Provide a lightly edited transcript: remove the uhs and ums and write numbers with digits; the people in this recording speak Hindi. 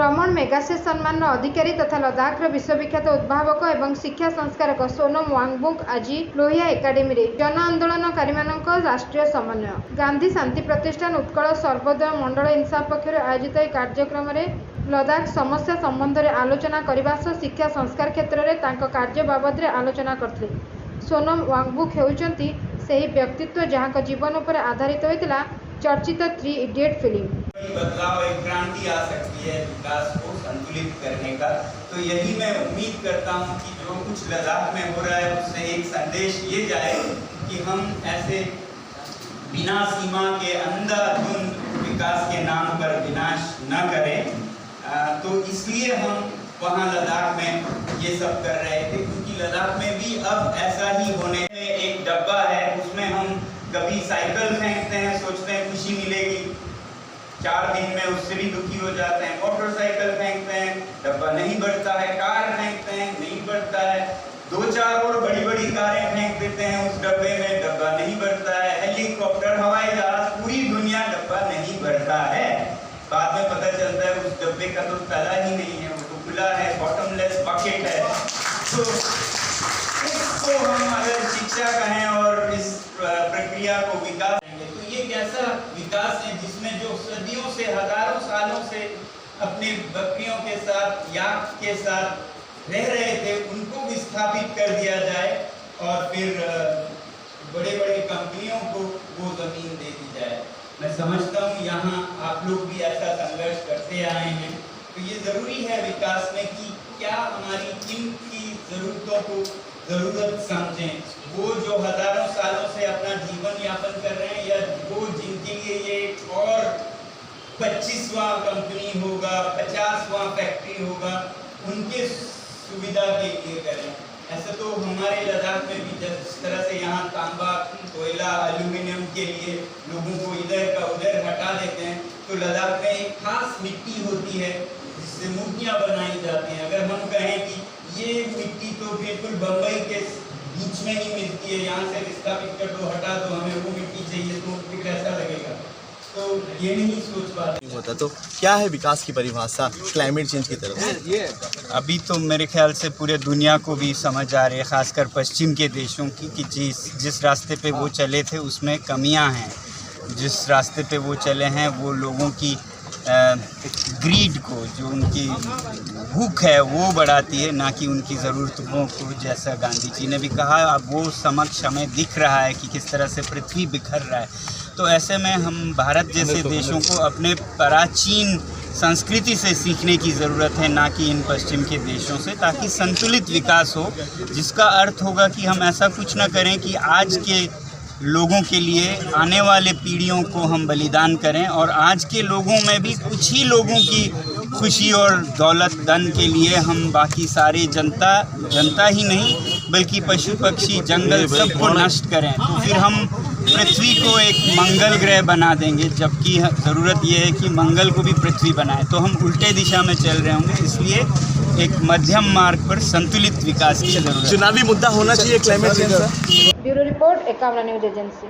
भ्रमण मेगासे सम्मान अधिकारी तथा लद्दाख विश्वविख्यात उद्भावक एवं शिक्षा संस्कारक सोनम वांगबुक आज लोहिया एकाडेमी रे जन आंदोलनकारी राष्ट्रीय समन्वय गांधी शांति प्रतिष्ठान उत्कल सर्वोदय मंडल इंसाफ पक्षर आयोजित एक कार्यक्रम में लद्दाख समस्या संबंध में आलोचना करने सह शिक्षा संस्कार क्षेत्र में तांको कार्य बाबद आलोचना करते। सोनम वांगबुक हेउचंती सही व्यक्तित्व जहाँ जीवन उपर आधारित होता चर्चित 3 इडियट फिल्म। बदलाव एक क्रांति आ सकती है विकास को संतुलित करने का। तो यही मैं उम्मीद करता हूँ कि जो कुछ लद्दाख में हो रहा है उससे एक संदेश ये जाए कि हम ऐसे बिना सीमा के अंधाधुंध विकास के नाम पर विनाश न करें। तो इसलिए हम वहाँ लद्दाख में ये सब कर रहे थे, क्योंकि लद्दाख में भी अब ऐसा ही होने में एक डब्बा है, उसमें हम कभी साइकिल फेंकते हैं, सोचते हैं खुशी मिलेगी, 4 दिन में उससे भी दुखी हो जाते हैं। मोटरसाइकिल फेंकते हैं, डब्बा नहीं बढ़ता है। कार फेंकते हैं, नहीं बढ़ता है। 2-4 और बड़ी बड़ी कारें फेंक देते हैं उस डब्बे में, डब्बा नहीं बढ़ता है। हेलीकॉप्टर, हवाई जहाज, पूरी दुनिया, डब्बा नहीं बढ़ता है। बाद में पता चलता है उस डब्बे का तो तला ही नहीं है, वो तो खुला है, बॉटमलेस बकेट है। तो इसको हम अगर शिक्षा कहें और इस प्रक्रिया को विकास कहेंगे तो ये कैसा विकास है जिसमें जो सदियों से, हजारों सालों से अपने बकरियों के साथ, याक के साथ रह रहे थे, उनको विस्थापित कर दिया जाए और फिर बड़े बड़े कंपनियों को वो जमीन दे दी जाए। मैं समझता हूँ यहाँ आप लोग भी ऐसा संघर्ष करते आए हैं। तो ये ज़रूरी है विकास में कि क्या हमारी किन की ज़रूरतों को ज़रूरत समझें। वो जो हजारों सालों से अपना जीवन यापन कर रहे हैं, या वो जिनके लिए ये एक और 25वां कंपनी होगा, 50वां फैक्ट्री होगा, उनके सुविधा के लिए करें। ऐसा तो हमारे लद्दाख में भी जिस तरह से यहाँ तांबा, कोयला, एल्यूमिनियम के लिए लोगों को इधर का उधर हटा देते हैं, तो लद्दाख में एक खास मिट्टी होती है जिससे मूर्तियाँ बनाई जाती हैं। अगर हम कहें कि ये मिट्टी तो बिल्कुल बम्बई के बीच में ही मिलती है, यहाँ से विस्थापित कर दो, हटा दो, हमें वो मिट्टी चाहिए, तो फिर कैसा लगेगा? तो ये नहीं सोच पाते होता। तो क्या है विकास की परिभाषा क्लाइमेट चेंज की तरफ? अभी तो मेरे ख्याल से पूरे दुनिया को भी समझ आ रही है, खासकर पश्चिम के देशों की, कि जिस रास्ते पे वो चले थे उसमें कमियां हैं। जिस रास्ते पे वो चले हैं वो लोगों की ग्रीड को, जो उनकी भूख है वो बढ़ाती है, ना कि उनकी ज़रूरतों को। जैसा गांधी जी ने भी कहा, अब वो समक्ष हमें दिख रहा है कि किस तरह से पृथ्वी बिखर रहा है। तो ऐसे में हम भारत जैसे देशों को अपने प्राचीन संस्कृति से सीखने की ज़रूरत है, ना कि इन पश्चिम के देशों से, ताकि संतुलित विकास हो, जिसका अर्थ होगा कि हम ऐसा कुछ ना करें कि आज के लोगों के लिए आने वाले पीढ़ियों को हम बलिदान करें, और आज के लोगों में भी कुछ ही लोगों की खुशी और दौलत धन के लिए हम बाकी सारे जनता ही नहीं बल्कि पशु पक्षी, जंगल, सबको नष्ट करें। तो फिर हम पृथ्वी को एक मंगल ग्रह बना देंगे, जबकि ज़रूरत यह है कि मंगल को भी पृथ्वी बनाए। तो हम उल्टे दिशा में चल रहे होंगे, इसलिए एक मध्यम मार्ग पर संतुलित विकास की जरूरत है। चुनावी मुद्दा होना चाहिए क्लाइमेट चेंज का। Bureau report 51 news agency.